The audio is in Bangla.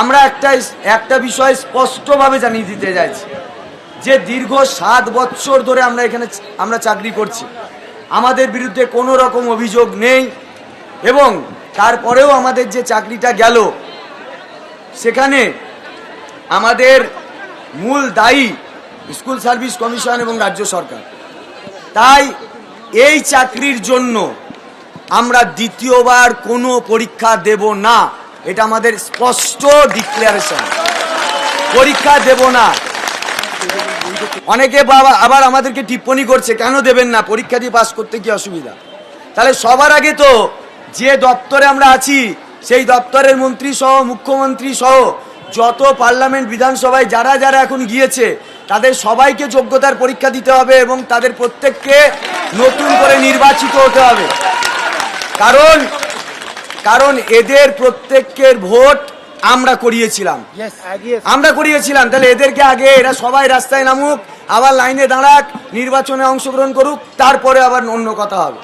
আমরা একটা বিষয় স্পষ্টভাবে জানিয়ে দিতে চাইছি যে দীর্ঘ 7 বছর ধরে আমরা চাকরি করছি, আমাদের বিরুদ্ধে কোনো রকম অভিযোগ নেই এবং তারপরেও আমাদের যে চাকরিটা গেল সেখানে আমাদের মূল দায়ী স্কুল সার্ভিস কমিশন এবং রাজ্য সরকার। তাই এই চাকরির জন্য আমরা দ্বিতীয়বার কোনো পরীক্ষা দেব না, এটা আমাদের স্পষ্ট ডিক্লারেশন। পরীক্ষা দেব না। অনেকে আবার আমাদেরকে টিপ্পণী করছে কেন দেবেন না, পরীক্ষা দিয়ে পাস করতে কি অসুবিধা? তাহলে সবার আগে তো যে দপ্তরে আমরা আছি সেই দপ্তরের মন্ত্রী সহ মুখ্যমন্ত্রী সহ যত পার্লামেন্ট বিধানসভায় যারা যারা এখন গিয়েছে তাদের সবাইকে যোগ্যতার পরীক্ষা দিতে হবে এবং তাদের প্রত্যেককে নতুন করে নির্বাচিত হতে হবে। কারণ এদের প্রত্যেকের ভোট আমরা করিয়েছিলাম। তাহলে এদেরকে আগে এরা সবাই রাস্তায় নামুক, আবার লাইনে দাঁড়াক, নির্বাচনে অংশগ্রহণ করুক, তারপরে আবার অন্য কথা হবে।